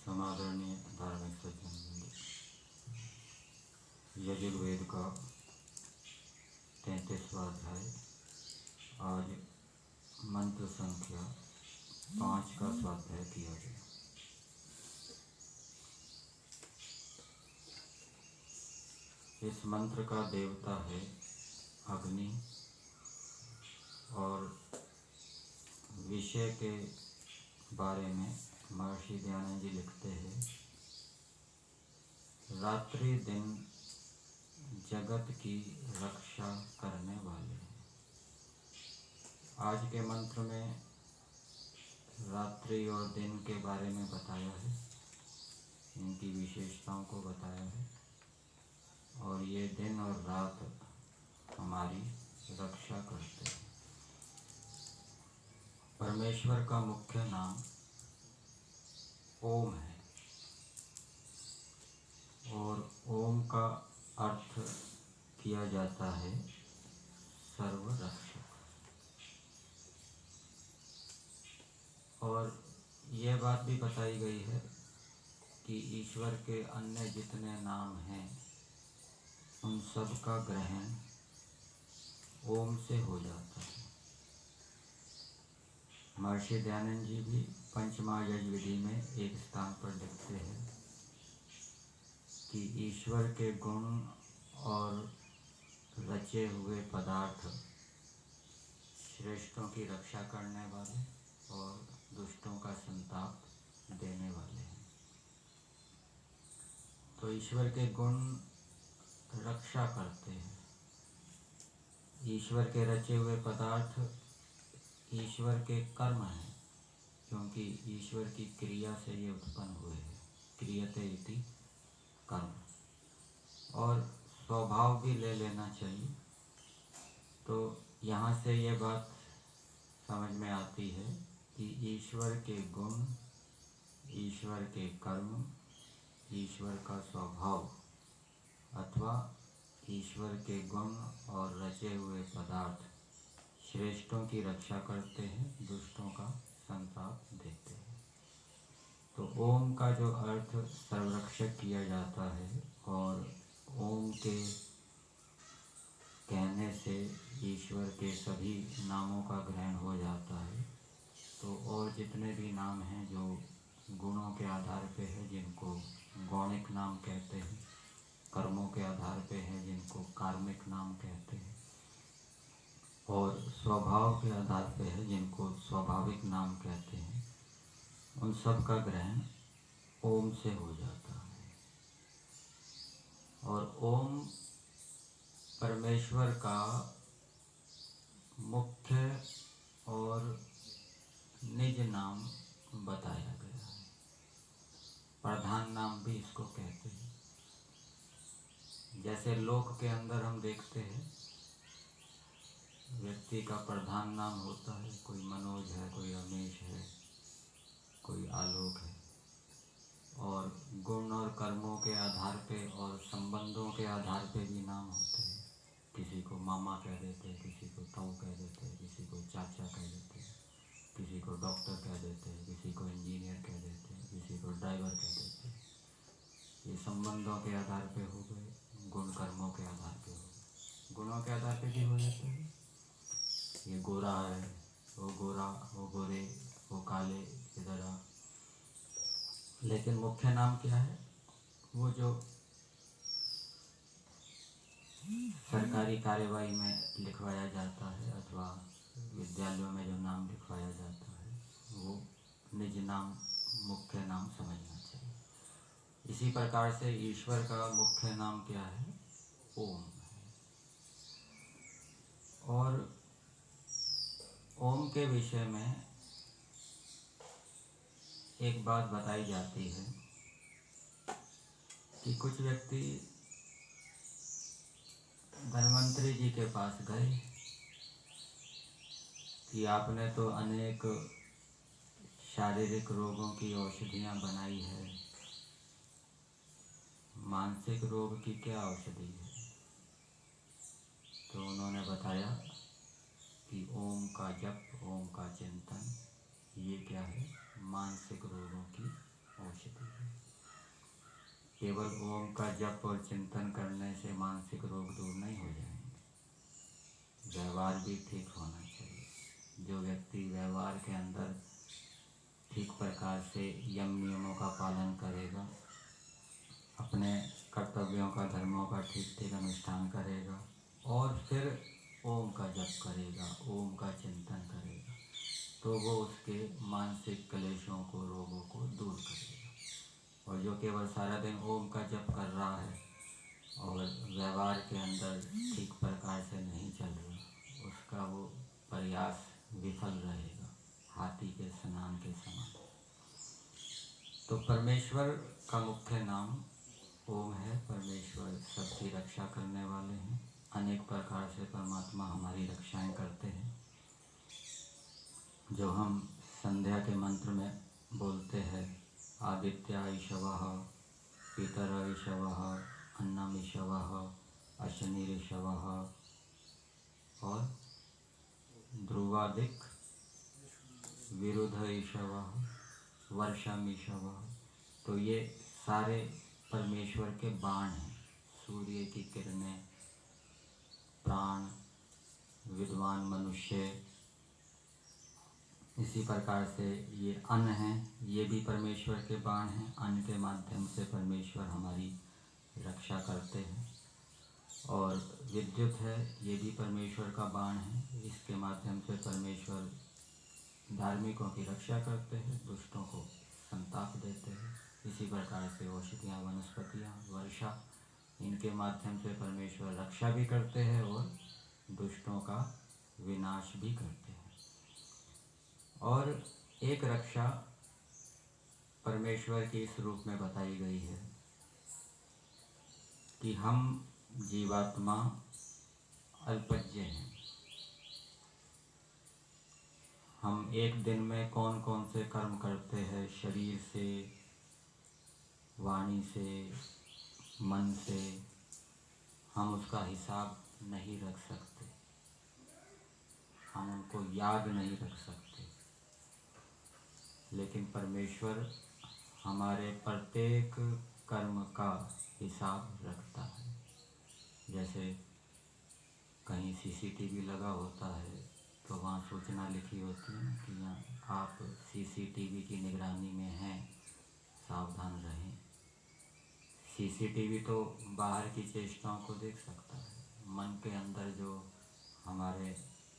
समादरणीय धार्मिक सज्जन, यजुर्वेद का 33वां अध्याय। आज मंत्र संख्या 5 का स्वाध्याय किया गया। इस मंत्र का देवता है अग्नि और विषय के बारे में महर्षि दयानंद जी लिखते हैं, रात्रि दिन जगत की रक्षा करने वाले हैं। आज के मंत्र में रात्रि और दिन के बारे में बताया है, इनकी विशेषताओं को बताया है, और ये दिन और रात हमारी रक्षा करते हैं। परमेश्वर का मुख्य नाम ओम है और ओम का अर्थ किया जाता है सर्वरक्षक। और यह बात भी बताई गई है कि ईश्वर के अन्य जितने नाम हैं उन सब का ग्रहण ओम से हो जाता है। महर्षि दयानंद जी भी पंचमहायज्ञ विधि में एक स्थान पर लिखते हैं कि ईश्वर के गुण और रचे हुए पदार्थ श्रेष्ठों की रक्षा करने वाले और दुष्टों का संताप देने वाले हैं। तो ईश्वर के गुण रक्षा करते हैं। ईश्वर के रचे हुए पदार्थ ईश्वर के कर्म हैं, क्योंकि ईश्वर की क्रिया से ये उत्पन्न हुए हैं। क्रियते इति कर्म। और स्वभाव भी ले लेना चाहिए। तो यहाँ से ये बात समझ में आती है कि ईश्वर के गुण, ईश्वर के कर्म, ईश्वर का स्वभाव अथवा ईश्वर के गुण और रचे हुए पदार्थ श्रेष्ठों की रक्षा करते हैं, दुष्टों का संताप देते हैं। तो ओम का जो अर्थ सर्वरक्षक किया जाता है और ओम के कहने से ईश्वर के सभी नामों का ग्रहण हो जाता है। तो और जितने भी नाम हैं जो गुणों के आधार पे है, जिनको गौणिक नाम कहते हैं, कर्मों के आधार पे है जिनको कार्मिक नाम कहते हैं, और स्वभाव के आधार पे है जिनको स्वाभाविक नाम कहते हैं, उन सब का ग्रहण ओम से हो जाता है। और ओम परमेश्वर का मुख्य और निज नाम बताया गया है। प्रधान नाम भी इसको कहते हैं। जैसे लोक के अंदर हम देखते हैं व्यक्ति का प्रधान नाम होता है, कोई मनोज है, कोई रमेश है, कोई आलोक है, और गुण और कर्मों के आधार पे और संबंधों के आधार पे भी नाम होते हैं। किसी को मामा कह देते हैं, किसी को ताऊ कह देते हैं, किसी को चाचा कह देते हैं, किसी को डॉक्टर कह देते हैं, किसी को इंजीनियर कह देते हैं, किसी को ड्राइवर कह देते हैं। ये संबंधों के आधार पे हो गए, गुण कर्मों के आधार पे हो गए। गुणों के आधार पे भी हो जाते हैं, ये गोरा है, वो गोरा, वो गोरे, वो काले, इधर आ। लेकिन मुख्य नाम क्या है? वो जो सरकारी कार्यवाही में लिखवाया जाता है अथवा विद्यालयों में जो नाम लिखवाया जाता है, वो निज नाम, मुख्य नाम समझना चाहिए। इसी प्रकार से ईश्वर का मुख्य नाम क्या है? ओम है। और ओम के विषय में एक बात बताई जाती है कि कुछ व्यक्ति धन्वंतरी जी के पास गए कि आपने तो अनेक शारीरिक रोगों की औषधियाँ बनाई है, मानसिक रोग की क्या औषधि है? तो उन्होंने बताया कि ओम का जप, ओम का चिंतन, ये क्या है? मानसिक रोगों की औषधि है। केवल ओम का जप और चिंतन करने से मानसिक रोग दूर नहीं हो जाएंगे, व्यवहार भी ठीक होना चाहिए। जो व्यक्ति व्यवहार के अंदर ठीक प्रकार से यम नियमों का पालन करेगा, अपने कर्तव्यों का, धर्मों का ठीक ठीक अनुष्ठान करेगा और फिर ओम का जप करेगा, ओम का चिंतन करेगा, तो वो उसके मानसिक क्लेशों को, रोगों को दूर करेगा। और जो केवल सारा दिन ओम का जप कर रहा है और व्यवहार के अंदर ठीक प्रकार से नहीं चल रहा, उसका वो प्रयास विफल रहेगा, हाथी के स्नान के समान। तो परमेश्वर का मुख्य नाम ओम है। परमेश्वर सबकी रक्षा करने वाले हैं। अनेक प्रकार से परमात्मा हमारी रक्षाएं करते हैं, जो हम संध्या के मंत्र में बोलते हैं। आदित्य ईशवः, पितर ईशवः, अन्नम ईशवः, अशनि ईशवः और ध्रुवादिक विरुद्ध ईशवः, वर्षम ईशवः। तो ये सारे परमेश्वर के बाण हैं। सूर्य की किरणें, प्राण, विद्वान मनुष्य, इसी प्रकार से ये अन्न हैं, ये भी परमेश्वर के बाण हैं। अन्न के माध्यम से परमेश्वर हमारी रक्षा करते हैं। और विद्युत है, ये भी परमेश्वर का बाण है। इसके माध्यम से परमेश्वर धार्मिकों की रक्षा करते हैं, दुष्टों को संताप देते हैं। इसी प्रकार से औषधियाँ, वनस्पतियाँ, वर्षा, इनके माध्यम से परमेश्वर रक्षा भी करते हैं और दुष्टों का विनाश भी करते हैं। और एक रक्षा परमेश्वर के इस रूप में बताई गई है कि हम जीवात्मा अल्पज्ञ हैं। हम एक दिन में कौन कौन से कर्म करते हैं, शरीर से, वाणी से, मन से, हम उसका हिसाब नहीं रख सकते, हम उनको याद नहीं रख सकते। लेकिन परमेश्वर हमारे प्रत्येक कर्म का हिसाब रखता है। जैसे कहीं सीसीटीवी लगा होता है तो वहाँ सूचना लिखी होती है कि यहाँ आप सीसीटीवी की निगरानी में हैं, सावधान रहें। सीसीटीवी तो बाहर की चेष्टाओं को देख सकता है, मन के अंदर जो हमारे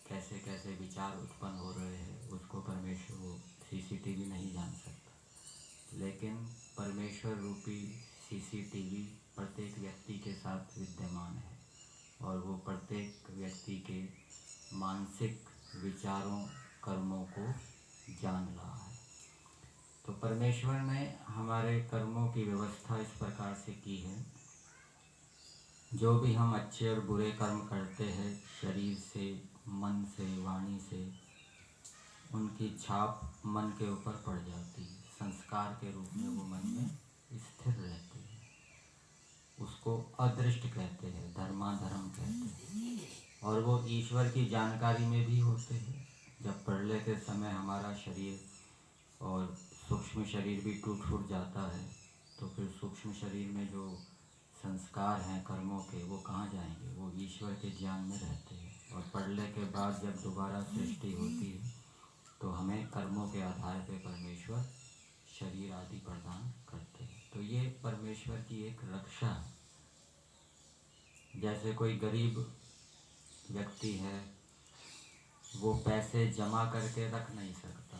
कैसे कैसे विचार उत्पन्न हो रहे हैं उसको परमेश्वर, वो सीसीटीवी नहीं जान सकता। लेकिन परमेश्वर रूपी सीसीटीवी प्रत्येक व्यक्ति के साथ विद्यमान है और वो प्रत्येक व्यक्ति के मानसिक विचारों, कर्मों को जान रहा है। तो परमेश्वर ने हमारे कर्मों की व्यवस्था इस प्रकार से की है, जो भी हम अच्छे और बुरे कर्म करते हैं शरीर से, मन से, वाणी से, उनकी छाप मन के ऊपर पड़ जाती है। संस्कार के रूप में वो मन में स्थिर रहती है। उसको अदृष्ट कहते हैं, धर्माधर्म कहते हैं। और वो ईश्वर की जानकारी में भी होते हैं। जब प्रलय के समय हमारा शरीर और सूक्ष्म शरीर भी टूट जाता है तो फिर सूक्ष्म शरीर में जो संस्कार हैं कर्मों के, वो कहाँ जाएंगे? वो ईश्वर के ज्ञान में रहते हैं। और प्रलय के बाद जब दोबारा सृष्टि होती है तो हमें कर्मों के आधार पर परमेश्वर शरीर आदि प्रदान करते हैं। तो ये परमेश्वर की एक रक्षा है। जैसे कोई गरीब व्यक्ति है, वो पैसे जमा करके रख नहीं सकता,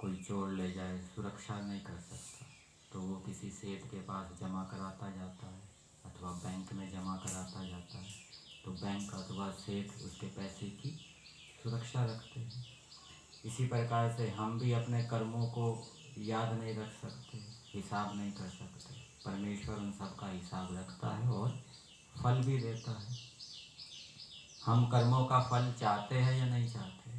कोई चोर ले जाए, सुरक्षा नहीं कर सकता, तो वो किसी सेठ के पास जमा कराता जाता है अथवा बैंक में जमा कराता जाता है। तो बैंक अथवा सेठ उसके पैसे की सुरक्षा रखते हैं। इसी प्रकार से हम भी अपने कर्मों को याद नहीं रख सकते, हिसाब नहीं कर सकते। परमेश्वर उन सब का हिसाब रखता है और फल भी देता है। हम कर्मों का फल चाहते हैं या नहीं चाहते?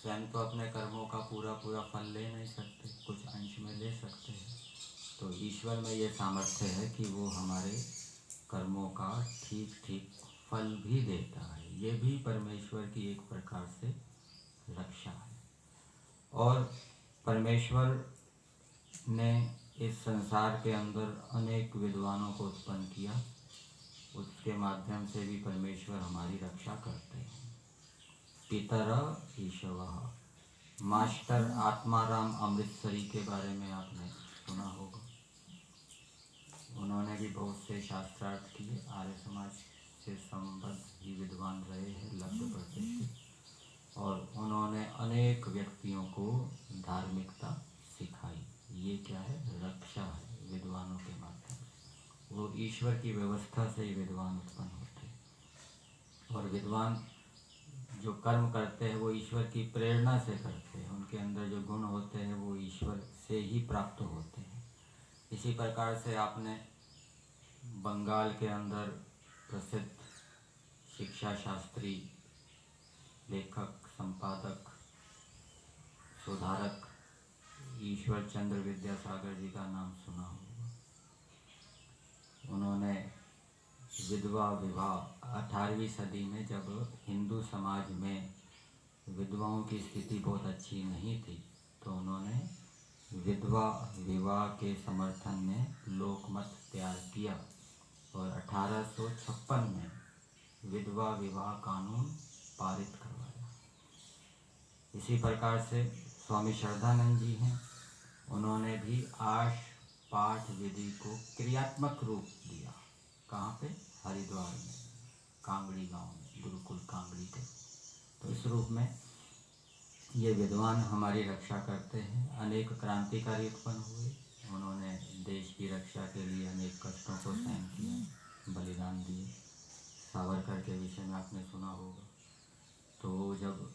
स्वयं तो अपने कर्मों का पूरा पूरा फल ले नहीं सकते, कुछ अंश में ले सकते हैं। तो ईश्वर में ये सामर्थ्य है कि वो हमारे कर्मों का ठीक ठीक फल भी देता है। ये भी परमेश्वर की एक प्रकार से रक्षा है। और परमेश्वर ने इस संसार के अंदर अनेक विद्वानों को उत्पन्न किया, उसके माध्यम से भी परमेश्वर हमारी रक्षा करते हैं। पितर ईशवः, मास्टर आत्माराम अमृतसरी के बारे में आपने सुना होगा। उन्होंने भी बहुत से शास्त्रार्थ किए, आर्य समाज से संबद्ध ही विद्वान रहे हैं, लब्ध प्रतिष्ठित, और उन्होंने अनेक व्यक्तियों को धार्मिकता सिखाई। ये क्या है? रक्षा है विद्वानों के माध्यम से। वो ईश्वर की व्यवस्था से ही विद्वान उत्पन्न होते हैं। और विद्वान जो कर्म करते हैं वो ईश्वर की प्रेरणा से करते हैं। उनके अंदर जो गुण होते हैं वो ईश्वर से ही प्राप्त होते हैं। इसी प्रकार से आपने बंगाल के अंदर प्रसिद्ध शिक्षा शास्त्री, लेखक, संपादक, सुधारक ईश्वर चंद्र विद्यासागर जी का नाम सुना होगा। उन्होंने विधवा विवाह 18वीं सदी में, जब हिंदू समाज में विधवाओं की स्थिति बहुत अच्छी नहीं थी, तो उन्होंने विधवा विवाह के समर्थन में लोकमत तैयार किया और 1856 में विधवा विवाह कानून पारित करवाया। इसी प्रकार से स्वामी श्रद्धानंद जी हैं, उन्होंने भी आश पाठ विधि को क्रियात्मक रूप दिया। कहाँ पे? हरिद्वार में, कांगड़ी गांव में, गुरुकुल कांगड़ी के। तो इस रूप में ये विद्वान हमारी रक्षा करते हैं। अनेक क्रांतिकारी उत्पन्न हुए, उन्होंने देश की रक्षा के लिए अनेक कष्टों को सहन किया, बलिदान दिए। सावरकर के विषय में आपने सुना होगा। तो वो जब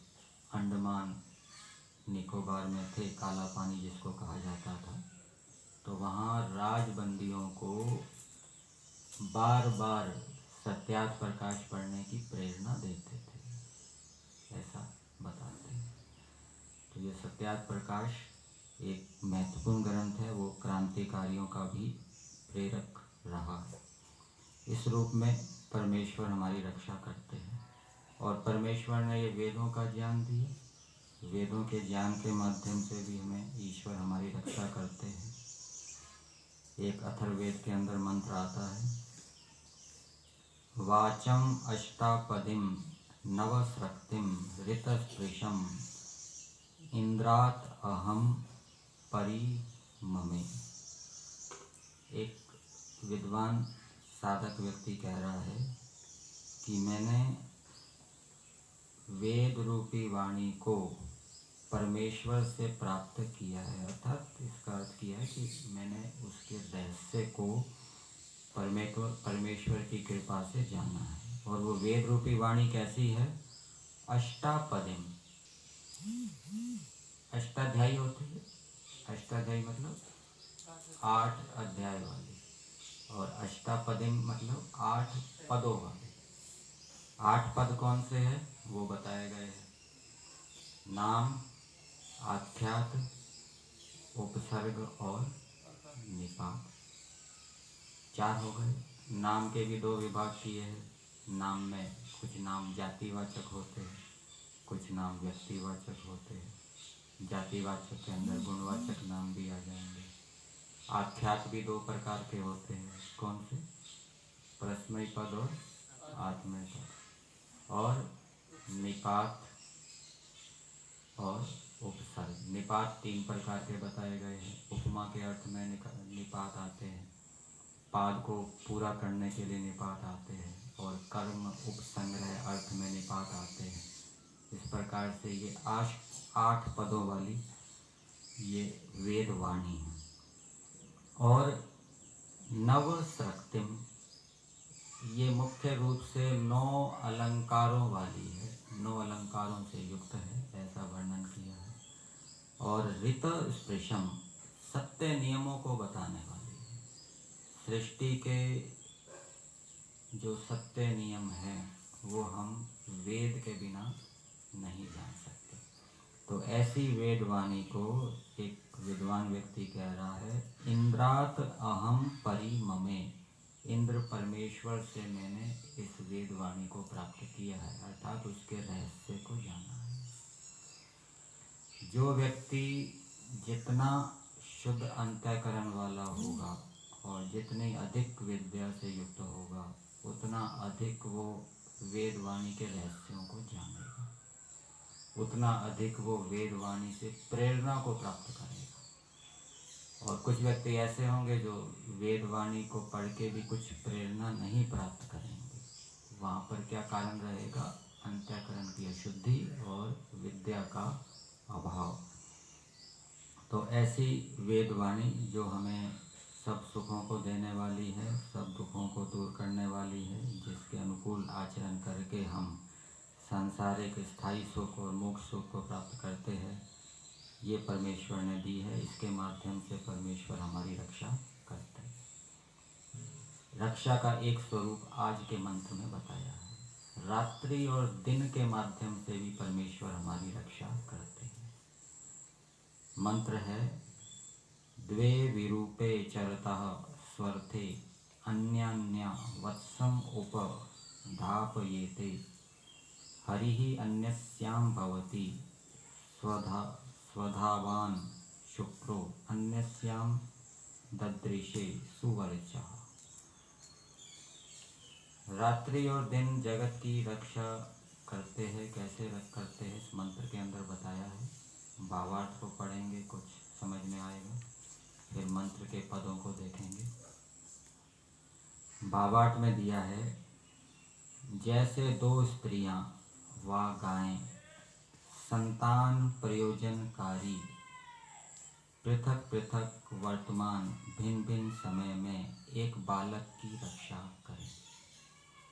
अंडमान निकोबार में थे, काला पानी जिसको कहा जाता था, तो वहाँ राजबंदियों को बार बार सत्यार्थ प्रकाश पढ़ने की प्रेरणा देते थे, ऐसा बताते हैं। तो ये सत्यार्थ प्रकाश एक महत्वपूर्ण ग्रंथ है, वो क्रांतिकारियों का भी प्रेरक रहा है। इस रूप में परमेश्वर हमारी रक्षा करते हैं। और परमेश्वर ने ये वेदों का ज्ञान दिया, वेदों के ज्ञान के माध्यम से भी हमें ईश्वर हमारी रक्षा करते हैं। एक अथर्ववेद के अंदर मंत्र आता है, वाचम अष्टापदिम नवस्रक्तिम ऋतस्पृशम इंद्रात अहम परिममे। एक विद्वान साधक व्यक्ति कह रहा है कि मैंने वेद रूपी वाणी को परमेश्वर से प्राप्त किया है, अर्थात इसका अर्थ किया है कि मैंने उसके रहस्य को परमेश्वर की कृपा से जाना है। और वो वेद रूपी वाणी कैसी है? अष्टापदिम, अष्टाध्यायी होती है। अष्टाध्यायी मतलब 8 अध्याय वाली, और अष्टापदिम मतलब 8 पदों वाली। 8 पद कौन से हैं वो बताए गए हैं। नाम, आख्यात, उपसर्ग और निपात, 4 हो गए। नाम के भी 2 विभाग किए हैं। नाम में कुछ नाम जातिवाचक होते हैं, कुछ नाम व्यक्तिवाचक होते हैं। जातिवाचक के अंदर गुणवाचक नाम भी आ जाएंगे। आख्यात भी 2 प्रकार के होते हैं। कौन से? परस्मैी पद और आत्मनेय पद। और निपात और उपसर्ग। निपात 3 प्रकार के बताए गए हैं। उपमा के अर्थ में निपात आते हैं, पाद को पूरा करने के लिए निपात आते हैं, और कर्म उपसंग्रह अर्थ में निपात आते हैं। इस प्रकार से ये 8 पदों वाली ये वेद वाणी है। और नवस्रक्तिम, ये मुख्य रूप से 9 अलंकारों वाली है, 9 अलंकारों से युक्त है, ऐसा वर्णन किया है। और ऋत स्पृशम, सत्य नियमों को बताने वाली है। सृष्टि के जो सत्य नियम हैं वो हम वेद के बिना नहीं जान सकते। तो ऐसी वेदवाणी को एक विद्वान व्यक्ति कह रहा है, इंद्रात अहम परिममे, इंद्र परमेश्वर से मैंने इस वेदवाणी को प्राप्त किया है, अर्थात उसके रहस्य को जाना है। जो व्यक्ति जितना शुद्ध अंतःकरण वाला होगा और जितनी अधिक विद्या से युक्त होगा, उतना अधिक वो वेदवाणी के रहस्यों को जानेगा, उतना अधिक वो वेदवाणी से प्रेरणा को प्राप्त करेगा। और कुछ व्यक्ति ऐसे होंगे जो वेदवाणी को पढ़ के भी कुछ प्रेरणा नहीं प्राप्त करेंगे। वहाँ पर क्या कारण रहेगा? अंतःकरण की अशुद्धि और विद्या का अभाव। तो ऐसी वेदवाणी जो हमें सब सुखों को देने वाली है, सब दुखों को दूर करने वाली है, जिसके अनुकूल आचरण करके हम सांसारिक स्थायी सुख और मोक्ष सुख को प्राप्त करते हैं, ये परमेश्वर ने दी है। इसके माध्यम से परमेश्वर हमारी रक्षा करते हैं। रक्षा का एक स्वरूप आज के मंत्र में बताया है। रात्रि और दिन के माध्यम से भी परमेश्वर हमारी रक्षा करते हैं। मंत्र है, द्वे विरूपे चरतः स्वर्थे अन्यान्या वत्सम उप धापयेते, हरिः अन्यस्यां भवति स्वधावान शुक्रो अन्यस्यां ददृशे सुवर्चः। रात्रि और दिन जगत की रक्षा करते हैं। कैसे करते हैं इस मंत्र के अंदर बताया है। भावार्थ को पढ़ेंगे, कुछ समझ में आएगा, फिर मंत्र के पदों को देखेंगे। भावार्थ में दिया है, जैसे दो स्त्रियां व गायें संतान प्रयोजनकारी पृथक पृथक वर्तमान भिन्न भिन्न समय में एक बालक की रक्षा करें।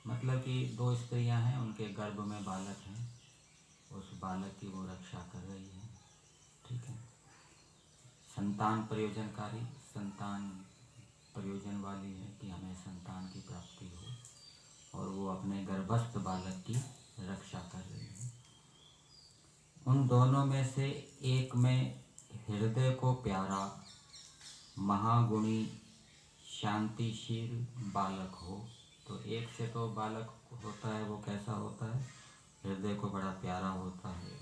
मतलब कि दो स्त्रियां हैं, उनके गर्भ में बालक हैं, उस बालक की वो रक्षा कर रही है। ठीक है। संतान प्रयोजनकारी, संतान प्रयोजन वाली है कि हमें संतान की प्राप्ति हो, और वो अपने गर्भस्थ बालक की रक्षा कर रही है। उन दोनों में से एक में हृदय को प्यारा महागुणी शांतिशील बालक हो, तो एक से तो बालक होता है, वो कैसा होता है? हृदय को बड़ा प्यारा होता है,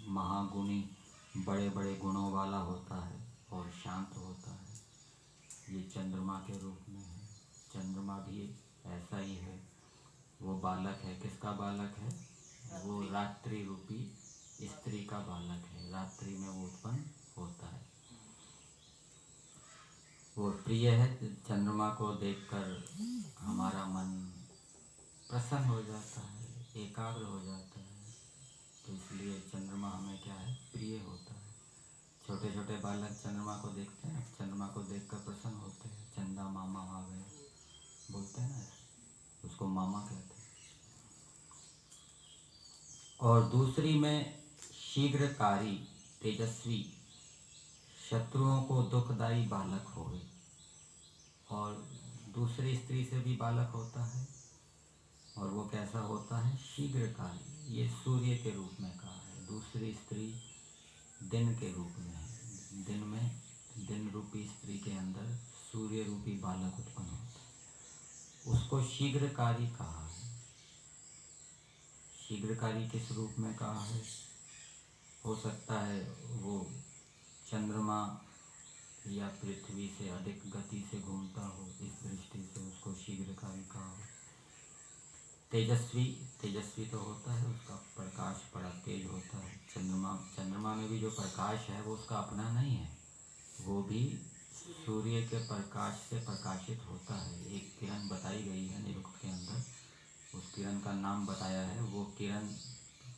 महागुणी बड़े बड़े गुणों वाला होता है और शांत होता है। ये चंद्रमा के रूप में है। चंद्रमा भी ऐसा ही है, वो बालक है। किसका बालक है? वो रात्रि रूपी स्त्री का बालक है। रात्रि में वो उत्पन्न होता है। वो प्रिय है। चंद्रमा को देखकर हमारा मन प्रसन्न हो जाता है, एकाग्र हो जाता है। तो इसलिए चंद्रमा हमें क्या है? प्रिय होता है। छोटे छोटे बालक चंद्रमा को देखते हैं, चंद्रमा को देखकर प्रसन्न होते हैं। चंदा मामा आ गया बोलते हैं ना, उसको मामा कहते हैं। और दूसरी में शीघ्रकारी तेजस्वी शत्रुओं को दुखदाई बालक होवे। और दूसरी स्त्री से भी बालक होता है, और वो कैसा होता है? शीघ्रकारी। ये सूर्य के रूप में कहा है। दूसरी स्त्री दिन के रूप में है। दिन में, दिन रूपी स्त्री के अंदर सूर्य रूपी बालक उत्पन्न होता है, उसको शीघ्रकारी कहा है। शीघ्रकारी किस रूप में कहा है? हो सकता है वो चंद्रमा या पृथ्वी से अधिक गति से घूमता हो, इस दृष्टि से उसको शीघ्रकारी कहा हो। तेजस्वी, तेजस्वी तो होता है, उसका प्रकाश बड़ा तेज होता है। चंद्रमा में भी जो प्रकाश है वो उसका अपना नहीं है, वो भी सूर्य के प्रकाश से प्रकाशित होता है। एक किरण बताई गई है निरुक्त के अंदर, उस किरण का नाम बताया है। वो किरण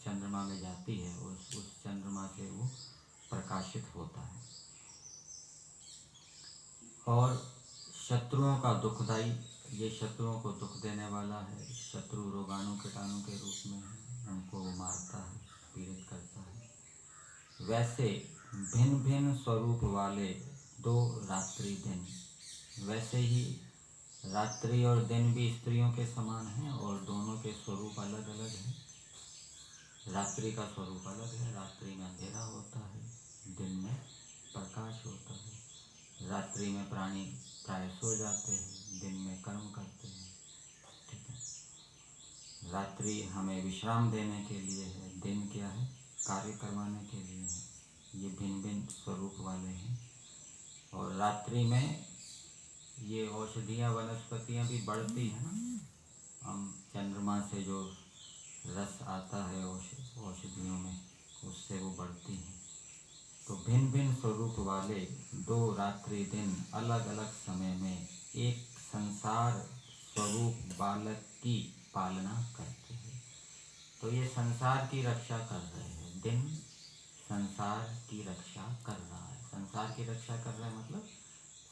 चंद्रमा में जाती है, उस चंद्रमा से वो प्रकाशित होता है। और शत्रुओं का दुखदाई, ये शत्रुओं को दुख देने वाला है। शत्रु रोगाणु कीटाणु के रूप में है, उनको वो मारता है, पीड़ित करता है। वैसे भिन्न भिन्न स्वरूप वाले दो रात्रि दिन, वैसे ही रात्रि और दिन भी स्त्रियों के समान हैं, और दोनों के स्वरूप अलग अलग हैं। रात्रि का स्वरूप अलग है। रात्रि में अंधेरा होता है, दिन में प्रकाश होता है। रात्रि में प्राणी प्राय सो जाते हैं, दिन में कर्म करते हैं। ठीक है, रात्रि हमें विश्राम देने के लिए है, दिन क्या है, कार्य करवाने के लिए है। ये भिन्न भिन्न स्वरूप वाले हैं। और रात्रि में ये औषधियाँ वनस्पतियाँ भी बढ़ती हैं ना। हम चंद्रमा से जो रस आता है औषधियों में, उससे वो बढ़ती हैं। तो भिन्न भिन्न स्वरूप वाले दो रात्रि दिन अलग अलग समय में एक संसार स्वरूप बालक की पालना करते हैं। तो ये संसार की रक्षा कर रहे हैं। दिन संसार की रक्षा कर रहा है। संसार की रक्षा कर रहा है मतलब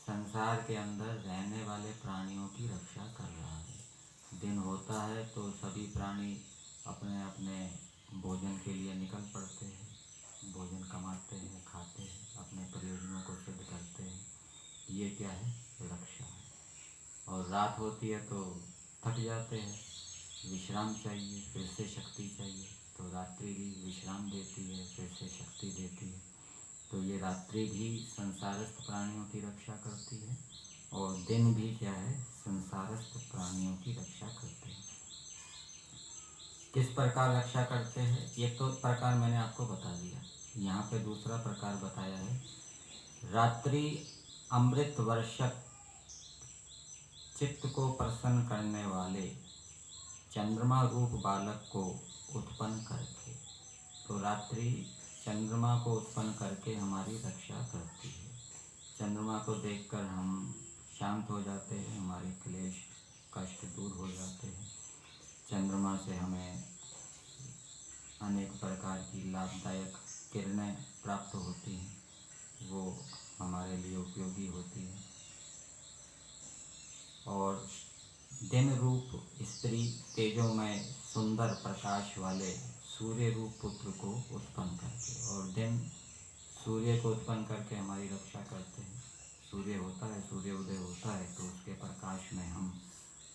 संसार के अंदर रहने वाले प्राणियों की रक्षा कर रहा है। दिन होता है तो सभी प्राणी अपने अपने भोजन के लिए निकल पड़ते हैं, भोजन कमाते हैं, खाते हैं, अपने प्रयोजनों को सिद्ध करते हैं। ये क्या है, रक्षा है। और रात होती है तो थक जाते हैं, विश्राम चाहिए, फिर से शक्ति चाहिए। तो रात्रि भी विश्राम देती है, फिर से शक्ति देती है। तो ये रात्रि भी संसारस्थ प्राणियों की रक्षा करती है और दिन भी क्या है, संसारस्थ प्राणियों की रक्षा करते हैं। किस प्रकार रक्षा करते हैं, एक तो प्रकार मैंने आपको बता दिया। यहाँ पे दूसरा प्रकार बताया है, रात्रि अमृत वर्षक चित्त को प्रसन्न करने वाले चंद्रमा रूप बालक को उत्पन्न करके। तो रात्रि चंद्रमा को उत्पन्न करके हमारी रक्षा करती है। चंद्रमा को देखकर हम शांत हो जाते हैं, हमारे क्लेश कष्ट दूर हो जाते हैं। चंद्रमा से हमें अनेक प्रकार की लाभदायक किरणें प्राप्त होती हैं, वो हमारे लिए उपयोगी होती हैं। और दिन रूप स्त्री तेजोमय सुंदर प्रकाश वाले सूर्य रूप पुत्र को उत्पन्न करके, और दिन सूर्य को उत्पन्न करके हमारी रक्षा करते हैं। सूर्य होता है, सूर्योदय होता है तो उसके प्रकाश में हम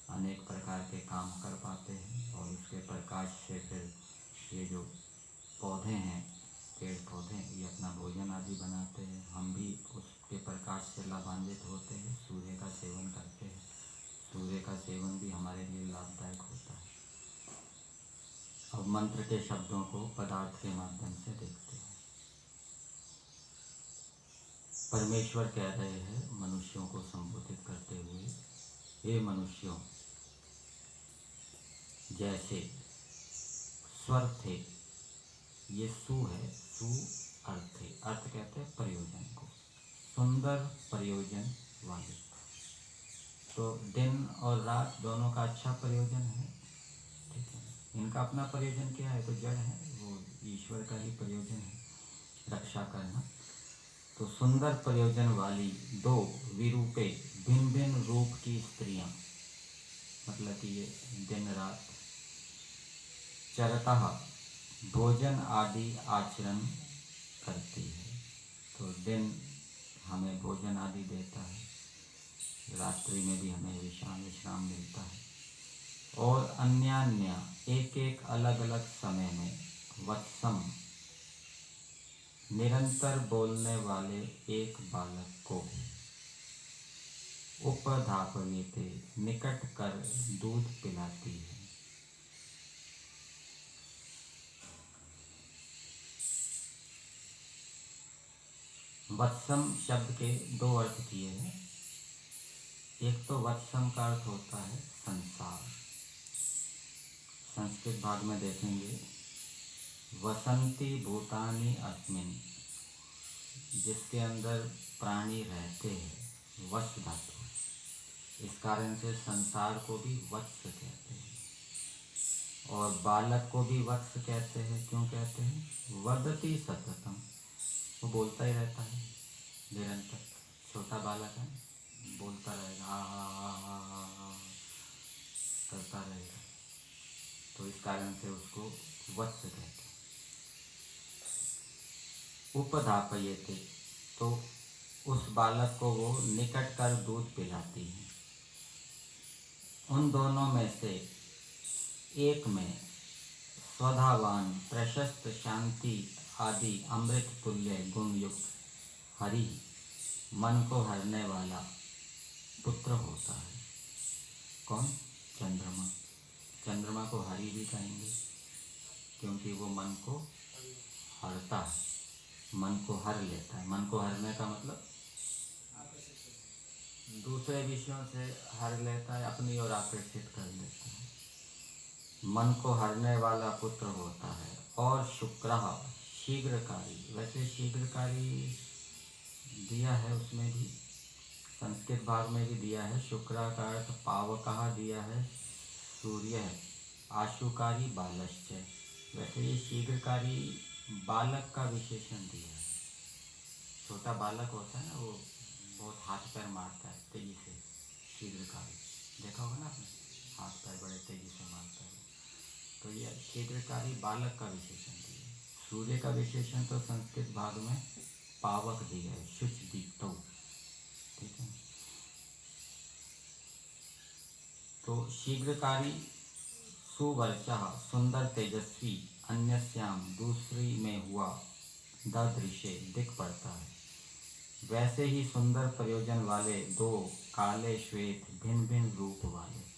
अनेक प्रकार के काम कर पाते हैं। और उसके प्रकाश से फिर ये जो पौधे हैं, पेड़ पौधे, ये अपना भोजन आदि बनाते हैं। हम भी उसके प्रकाश से लाभान्वित होते हैं, सूर्य का सेवन करते हैं। सूर्य का सेवन भी हमारे लिए लाभदायक होता है। अब मंत्र के शब्दों को पदार्थ के माध्यम से देखते हैं। परमेश्वर कह रहे हैं मनुष्यों को संबोधित करते हुए, हे मनुष्यों, जैसे स्वर थे, ये सु है, सु अर्थ है, अर्थ कहते हैं प्रयोजन को, सुंदर प्रयोजन वाले। तो दिन और रात दोनों का अच्छा प्रयोजन है, ठीक है। इनका अपना प्रयोजन क्या है, तो जड़ है, वो ईश्वर का ही प्रयोजन है, रक्षा करना। तो सुंदर प्रयोजन वाली दो विरूपे भिन्न भिन्न रूप की स्त्रियां, मतलब कि ये दिन रात चरतः भोजन आदि आचरण करती है। तो दिन हमें भोजन आदि देता है, रात्रि में भी हमें विश्राम मिलता है। और अन्य एक एक अलग अलग समय में वत्सम निरंतर बोलने वाले एक बालक को उपधापयते निकट कर दूध पिलाती है। वत्सम शब्द के दो अर्थ किए हैं। एक तो वत्सम का अर्थ होता है संसार, संस्कृत भाग में देखेंगे, वसंती भूतानि अस्मिन्, जिसके अंदर प्राणी रहते हैं, वत्स धातु, इस कारण से संसार को भी वत्स कहते हैं। और बालक को भी वत्स कहते हैं। क्यों कहते हैं, वदति सततम, वो बोलता ही रहता है निरंतर। छोटा बालक है, बोलता रहेगा, आ करता रहेगा, तो इस कारण से उसको वत्स कहते हैं। उपधापयते, तो उस बालक को वो निकट कर दूध पिलाती है। उन दोनों में से एक में स्वधावान प्रशस्त शांति आदि अमृत तुल्य गुण युक्त हरि मन को हरने वाला पुत्र होता है। कौन? चंद्रमा। चंद्रमा को हरि भी कहेंगे क्योंकि वो मन को हरता है, मन को हर लेता है। मन को हरने का मतलब दूसरे विषयों से हर लेता है, अपनी ओर आकर्षित कर लेता है। मन को हरने वाला पुत्र होता है। और शुक्र शीघ्रकारी, वैसे शीघ्रकारी दिया है, उसमें भी संस्कृत भाग में भी दिया है। शुक्र का अर्थ पावकः दिया है, सूर्य है। आशुकारी बालश्च, वैसे ये शीघ्रकारी बालक का विशेषण दिया है। छोटा बालक होता है ना, वो बहुत हाथ पैर मारता है तेजी से, शीघ्रकारी देखा होगा ना आपने, हाथ पैर बड़े तेजी से मारता है। तो ये शीघ्रकारी बालक का विशेषण दिया है। सूर्य का विशेषण तो संस्कृत भाग में पावक दिया है, शुच दीप्तो। ठीक है, तो शीघ्रकारी सुवर्चः सुंदर तेजस्वी, अन्यस्याम दूसरी में हुआ, ददृशे दिख पड़ता है। वैसे ही सुंदर प्रयोजन वाले दो काले श्वेत भिन्न भिन्न रूप वाले।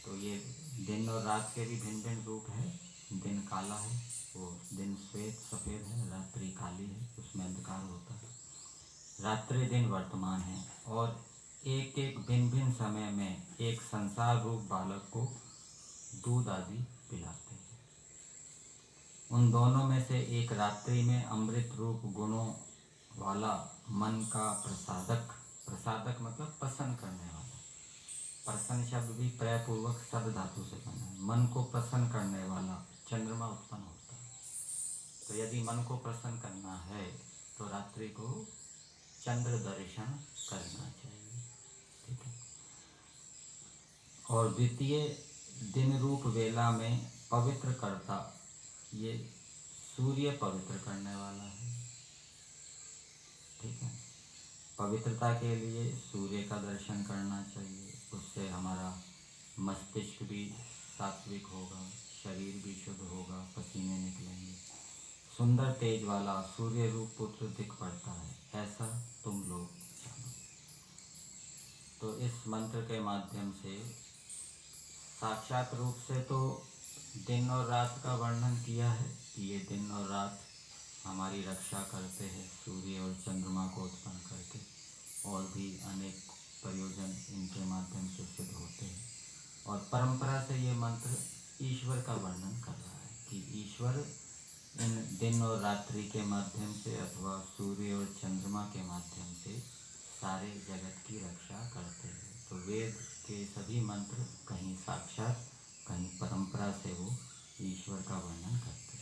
तो ये दिन और रात के भी भिन्न भिन्न रूप है। दिन काला है, वो दिन श्वेत सफ़ेद है, रात्रि काली है, उसमें अंधकार होता है। रात्रि दिन वर्तमान है और एक एक भिन्न भिन्न समय में एक संसार रूप बालक को दूध आदि पिलाते हैं। उन दोनों में से एक रात्रि में अमृत रूप गुणों वाला मन का प्रसादक, प्रसादक मतलब प्रसन्न करने वाला, प्रसन्न शब्द भी प्रयपूर्वक शब्द धातु से बना है। मन को प्रसन्न करने वाला चंद्रमा उत्पन्न होता है। तो यदि मन को प्रसन्न करना है तो रात्रि को चंद्र दर्शन करना चाहिए। ठीक है, और द्वितीय दिन रूप वेला में पवित्र करता, ये सूर्य पवित्र करने वाला है। ठीक है, पवित्रता के लिए सूर्य का दर्शन करना चाहिए, उससे हमारा मस्तिष्क भी सात्विक होगा, शरीर भी शुद्ध होगा, पसीने निकलेंगे। सुंदर तेज वाला सूर्य रूप पुत्र दिख पड़ता है, ऐसा तुम लोग जानो। तो इस मंत्र के माध्यम से साक्षात रूप से तो दिन और रात का वर्णन किया है कि ये दिन और रात हमारी रक्षा करते हैं, सूर्य और चंद्रमा को उत्पन्न करके। और भी अनेक प्रयोजन इनके माध्यम से सिद्ध होते हैं। और परंपरा से ये मंत्र ईश्वर का वर्णन कर रहा है कि ईश्वर इन दिन और रात्रि के माध्यम से अथवा सूर्य और चंद्रमा के माध्यम से सारे जगत की रक्षा करते हैं। तो वेद के सभी मंत्र कहीं साक्षात, कहीं परंपरा से वो ईश्वर का वर्णन करते हैं।